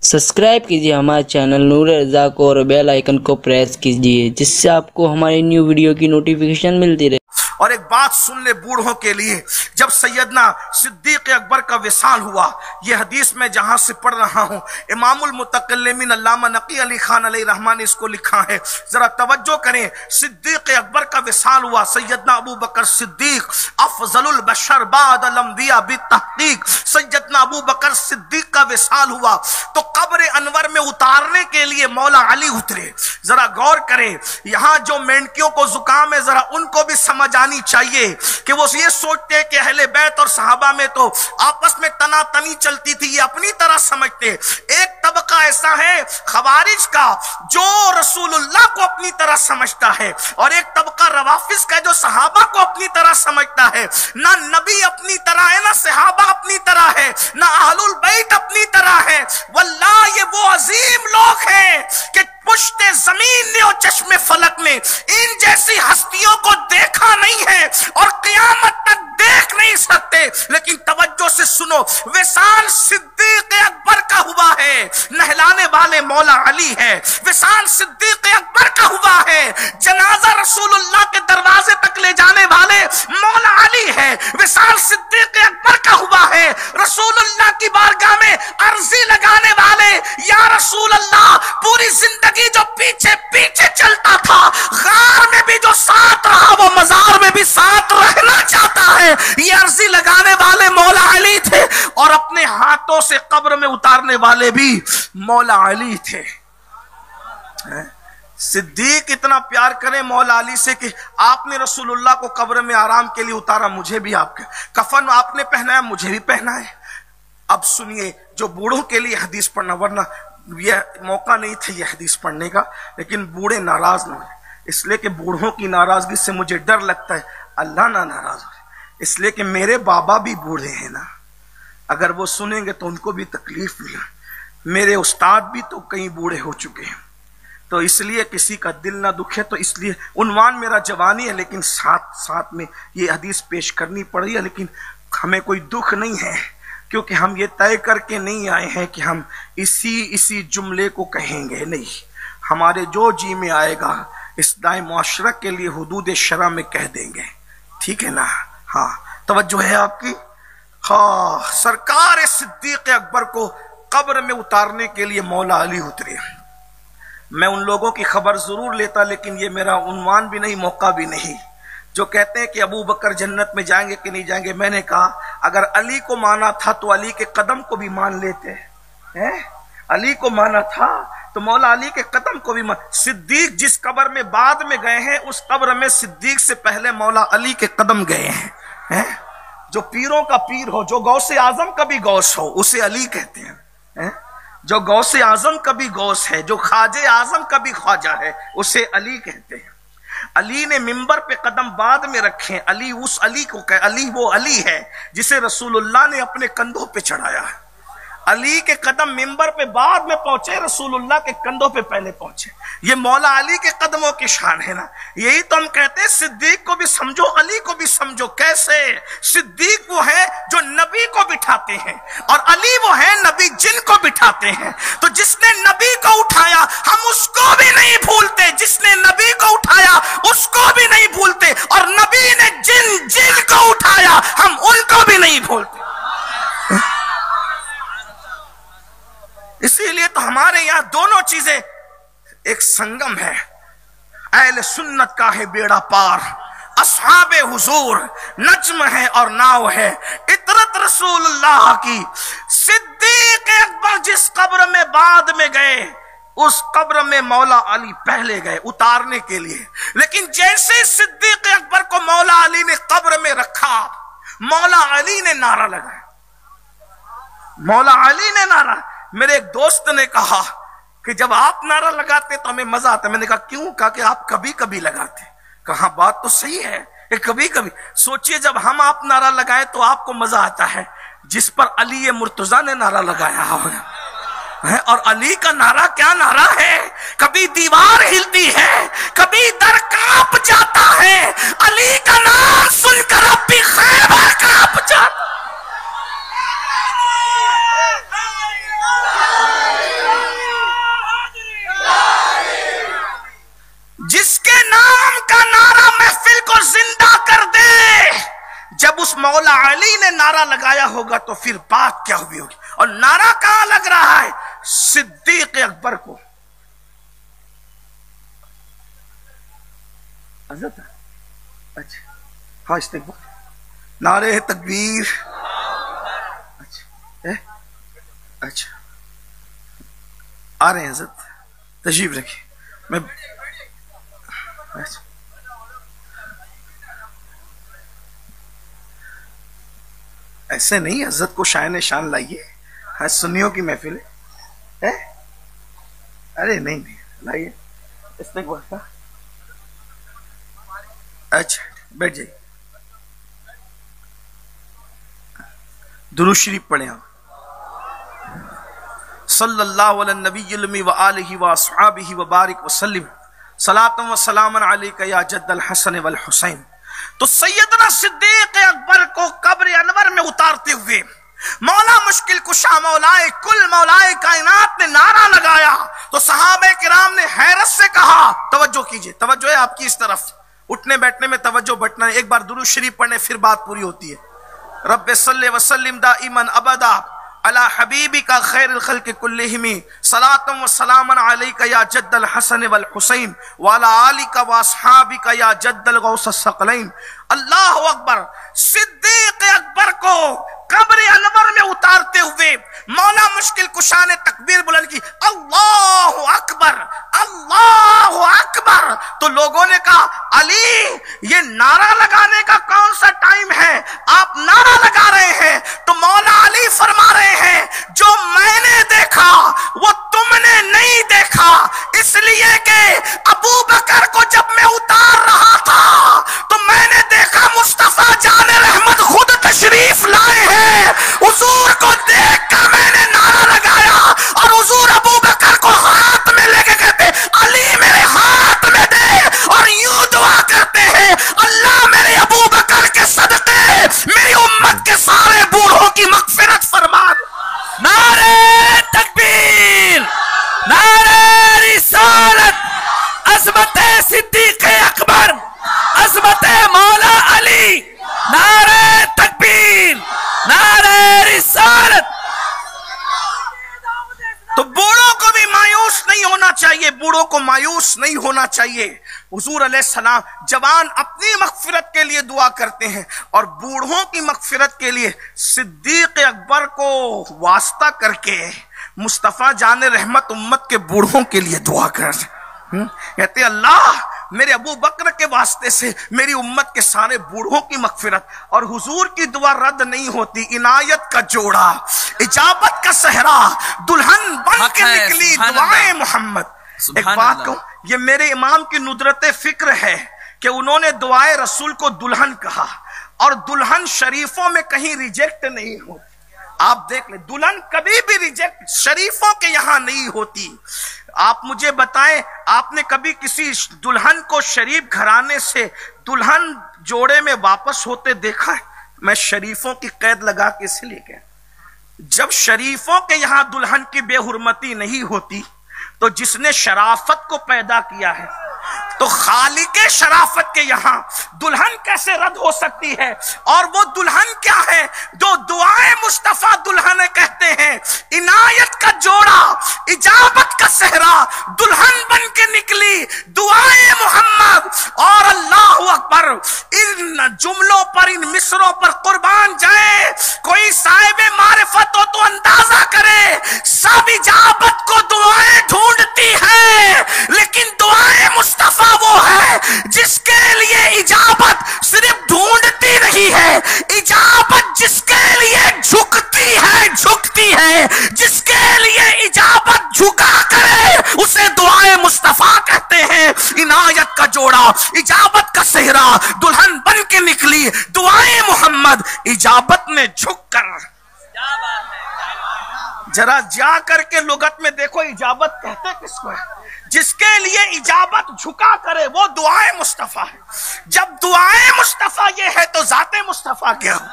Subscribe कीजिए हमारे channel नूर रज़ा को और बेल आइकन को प्रेस कीजिए जिससे आपको हमारी न्यू वीडियो की नोटिफिकेशन मिलती रहे। और एक बात सुन ले बूढ़ों के लिए, जब सैयदना सिद्दीक अकबर का विसाल हुआ, ये हदीस में जहां से पढ़ रहा हूं, इमामुल मुतकल्लिमीन अल्लामा नकी अली खान अलैहि रहमान ने इसको लिखा है, जरा तवज्जो करें। सिद्दीक अकबर का विसाल हुआ, सैयदना अबू बकर सिद्दीक अफजलुल बशर बादल अंबिया बितहकीक, सैयदना अबू बकर सिद्दीक का विसाल हुआ तो कब्र अनवर में उतारने के लिए मौला अली उतरे। जरा गौर करें, यहां जो मेंढकियों को जुकाम है, जरा उनको भी समझ आनी चाहिए कि वो ये सोचते कि अहले बैत और सहाबा में तो आपस में तनातनी चलती थी, ये अपनी तरह समझते। एक तबका ऐसा है खवारिज का जो रसूलुल्लाह को अपनी तरह समझता है, और एक तबका रवाफिज का जो सहाबा को अपनी तरह समझता है। ना नबी अपनी तरह है, ना सहाबा अपनी तरह है, ना अहलुल बैत अपनी तरह है। वल्लाह ये वो अजीम लोग हैं कि पुश्ते जमीन ने और चश्मे फलक ने इन जैसी हस्तियों को देखा नहीं है और क़यामत तक देख नहीं सकते। लेकिन तवज्जो से सुनो, विसाल सिद्दीक अकबर का हुआ है, नहलाने वाले मौला अली है। विसाल सिद्दीक अकबर का हुआ है, जनाजा रसूलुल्लाह के दरवाजे तक ले जाने वाले मौला अली है। विसाल सिद्दीक अकबर का हुआ है, रसूलुल्लाह की बारगाह में अर्जी लगाने वाले, या रसूल अल्लाह, पूरी जिंदगी जो पीछे पीछे चलता था, गार में भी जो साथ रहा वो मजार में भी साथ रहना चाहता है, ये अर्जी लगाने वाले मौला अली थे। और अपने हाथों से कब्र में उतारने वाले भी मौला अली थे। सिद्दीक इतना प्यार करें मौला अली से कि आपने रसूलुल्लाह को कब्र में आराम के लिए उतारा, मुझे भी आपके कफन आपने पहनाया, मुझे भी पहना है। अब सुनिए, जो बूढ़ों के लिए हदीस पढ़ना, वरना यह मौका नहीं था ये हदीस पढ़ने का, लेकिन बूढ़े नाराज ना हो, इसलिए कि बूढ़ों की नाराजगी से मुझे डर लगता है अल्लाह ना नाराज हो, इसलिए कि मेरे बाबा भी बूढ़े हैं ना, अगर वो सुनेंगे तो उनको भी तकलीफ नहीं। मेरे उस्ताद भी तो कई बूढ़े हो चुके हैं, तो इसलिए किसी का दिल ना दुखे, तो इसलिए उन्वान मेरा जवानी है, लेकिन साथ साथ में ये हदीस पेश करनी पड़ी है। लेकिन हमें कोई दुख नहीं है, क्योंकि हम ये तय करके नहीं आए हैं कि हम इसी जुमले को कहेंगे, नहीं, हमारे जो जी में आएगा इस्लाह मुआशरा के लिए हुदूद शरा में कह देंगे, ठीक है ना। हाँ, तवज्जो है आपकी। हाँ, सरकार सिद्दीक अकबर को कब्र में उतारने के लिए मौला अली उतरे। मैं उन लोगों की खबर जरूर लेता, लेकिन ये मेरा उन्वान भी नहीं, मौका भी नहीं, जो कहते हैं कि अबू बकर जन्नत में जाएंगे कि नहीं जाएंगे। मैंने कहा अगर अली को माना था तो अली के कदम को भी मान लेते हैं। अली को माना था तो मौला अली के कदम को भी मान। सिद्दीक जिस कब्र में बाद में गए हैं, उस कब्र में सिद्दीक से पहले मौला अली के कदम गए हैं। जो पीरों का पीर हो, जो गौसे आजम का भी गौस हो, उसे अली कहते हैं। जो गौसे आजम का भी गौस है, जो ख्वाजे आजम का भी ख्वाजा है, उसे अली कहते हैं। अली ने मिंबर पे कदम बाद में रखे, अली उस अली को कहे, अली वो अली है जिसे रसूलुल्लाह ने अपने कंधों पे चढ़ाया है। अली के कदम मिंबर पे बाद में पहुंचे, रसूलुल्लाह के कंधों पे पहले पहुंचे। ये मौला अली के कदमों की शान है ना। यही तो हम कहते हैं सिद्दीक को भी समझो, अली को भी समझो। कैसे? सिद्दीक वो है जो नबी को बिठाते हैं, और अली वो है नबी जिनको बिठाते हैं। तो जिसने नबी को उठाया हम उसको भी नहीं भूलते, जिसने नबी को उठाया उसको भी नहीं भूलते, और नबी ने जिन को उठाया हम उनको भी नहीं भूलते। इसीलिए तो हमारे यहां दोनों चीजें एक संगम है। अहले सुन्नत का है बेड़ा पार, अस्हाबे हुजूर नज्म है और नाव है, इतरत रसूलुल्लाह की। सिद्दीक अकबर जिस कब्र में बाद में गए, उस कब्र में मौला अली पहले गए उतारने के लिए। लेकिन जैसे सिद्दीक अकबर को मौला अली ने कब्र में रखा, मौला अली ने नारा लगाया, मौला अली ने नारा। मेरे एक दोस्त ने कहा कि जब आप नारा लगाते तो हमें मजा आता। मैंने कहा क्यों? कहा कि आप कभी कभी लगाते। कहा बात तो सही है कि कभी कभी। सोचिए जब हम आप नारा लगाए तो आपको मजा आता है, जिस पर अली मुर्तजा ने नारा लगाया है। और अली का नारा क्या नारा है? कभी दीवार हिलती है, कभी दर कांप जाता है, अली का नाम सुनकर अब भी खैबर कांप जाता। अली ने नारा लगाया होगा तो फिर बात क्या हुई होगी। और नारा कहां लग रहा है? सिद्दीक अकबर को। अच्छा हाँ, इस्तेगफार, नारे तकबीर। अच्छा आ रहे हैं हजरत, तशरीफ रखिए। मैं ऐसे नहीं, हजरत को शान शान लाइए। हाँ, सुन्नियों की महफिल है। अरे नहीं नहीं, लाइए इस्तेगफार का। अच्छा बैठ जाइए, दुरूद शरीफ पढ़े आप। सल्लल्लाहु अलैहि नबी व आलिहि व अस्हाबिहि व बारिक व सल्लिम सलातम व सलामन अलैका या जद्दल हसन वल हुसैन। तो सैयदना सिद्दीक अकबर को कब्र अनवर में उतारते हुए मौला मुश्किल कुशा मौलाए कुल मौलाए कायनात ने नारा लगाया तो सहाबे किराम ने हैरत से कहा, तवज्जो कीजिए, तवज्जो है आपकी इस तरफ, उठने बैठने में तवज्जो बटना है। एक बार दुरूद शरीफ पढ़ने फिर बात पूरी होती है। रब्बे सल्ले व सल्लिम दाइमन अबदा अला हबीबिका खैरुल खल्क़ि कुल्लिहिम सलातम व सलामन अलैका या जद्दल हसन वल हुसैन व अला आलिका व अस्हाबिका या जद्दल गौस अस्सक़लैन। अल्लाहु अकबर। सिद्दीक अकबर को कब्र अनवर में उतारते हुए मौला मुश्किल कुशा ने तकबीर बुलंद की, अल्लाहु अकबर, अल्लाहु अकबर। तो लोगों ने कहा, अली ये नारा लगाने का कौन सा टाइम है, आप नारा लगा रहे हैं? तो मौला अली फरमा रहे हैं, जो मैंने देखा वो तुमने नहीं देखा, इसलिए कि अबू बकर को जब मैं उतार रहा था तो मैंने देखा मुस्तफा जाने रहमत खुद तशरीफ लाए हैं। हुजूर को देखकर मैंने नारा लगाया और हुजूर अबू बकर को हाथ में लेके कहते, अली मेरे हाथ में दे, और यूं दुआ करते हैं, अल्लाह मेरे अबू बकर के सदके मेरी उम्मत के सारे बूढ़ों की मगफिरत फरमा। नारे तकबीर, नारे रिसालत, अज़मत सिद्दीक़ अकबर, अज़मत मौला अली, नारे तकबीर, नारे रिसालत। तो बूढ़ों को भी मायूस नहीं होना चाहिए, बूढ़ों को मायूस नहीं होना चाहिए। हुजूर अलैहिस्सलाम जवान अपनी मगफिरत के लिए दुआ करते हैं और बूढ़ों की मगफिरत के लिए सिद्दीक अकबर को वास्ता करके मुस्तफा जाने रहमत उम्मत के बूढ़ों के लिए दुआ कर कहते, अल्लाह मेरे अबू बकर के वास्ते से मेरी उम्मत के सारे बूढ़ों की मगफिरत। और हुजूर की दुआ रद्द नहीं होती। इनायत का जोड़ा, इजाबत का सहरा, दुल्हन बन के निकली दुआए मोहम्मद। एक बात कहूं, ये मेरे इमाम की नुदरत फिक्र है कि उन्होंने दुआए रसूल को दुल्हन कहा, और दुल्हन शरीफों में कहीं रिजेक्ट नहीं होती। आप देख ले, दुल्हन कभी भी रिजेक्ट शरीफों के यहां नहीं होती। आप मुझे बताएं, आपने कभी किसी दुल्हन को शरीफ घराने से दुल्हन जोड़े में वापस होते देखा है? मैं शरीफों की कैद लगा के इसलिए कह, जब शरीफों के यहां दुल्हन की बेहुरमती नहीं होती तो जिसने शराफत को पैदा किया है तो खालिके शराफत के यहां दुल्हन कैसे रद्द हो सकती है? और वो दुल्हन क्या है? जो दुआए मुस्तफा दुल्हन कहते हैं, इनायत का जोड़ा, इजाबत का सहरा, दुल्हन बन के निकली दुआए मोहम्मद। और अल्लाहु अकबर, इन जुमलों पर, इन मिसरों पर कुर्बान जाए। कोई साहिबे मारिफत हो तो अंदाजा करे, सब इजाबत को दुआएं ढूंढती है, लेकिन दुआए मुस्तफा वो है जिसके लिए इजाबत सिर्फ ढूंढती नहीं है, इजाबत जिसके लिए झुकती है, जिसके लिए इजाबत झुका करे उसे दुआए मुस्तफा कहते हैं। इनायत का जोड़ा, इजाबत का सेहरा, दुल्हन बन के निकली दुआए मोहम्मद, इजाबत ने झुक कर। जरा जा करके लुगत में देखो, इजाबत कहते किसको है? जिसके लिए इजाबत झुका करे वो दुआए मुस्तफा है। जब दुआए मुस्तफा ये है तो जाते मुस्तफा क्या हो?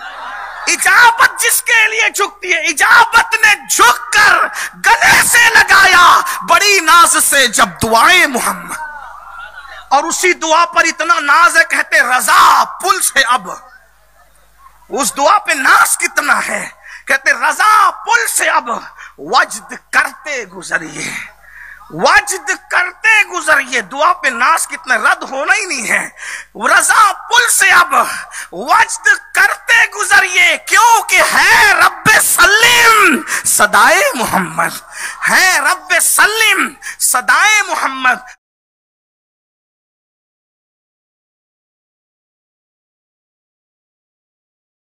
इजाबत जिसके लिए झुकती है, इजाबत ने झुककर गले से लगाया बड़ी नाज से जब दुआए मोहम्मद, और उसी दुआ पर इतना नाज है, कहते रजा पुल से अब उस दुआ पे नाश कितना है। कहते रजा पुल से अब वज्द करते गुजरिए, वज्द करते गुजरिए। दुआ पे नाश कितना, रद्द होना ही नहीं है। रजा पुल से अब वज्द करते गुजरिए, क्योंकि है रब्बे सलीम सदाए मोहम्मद, है रब्बे सलीम सदाए मोहम्मद।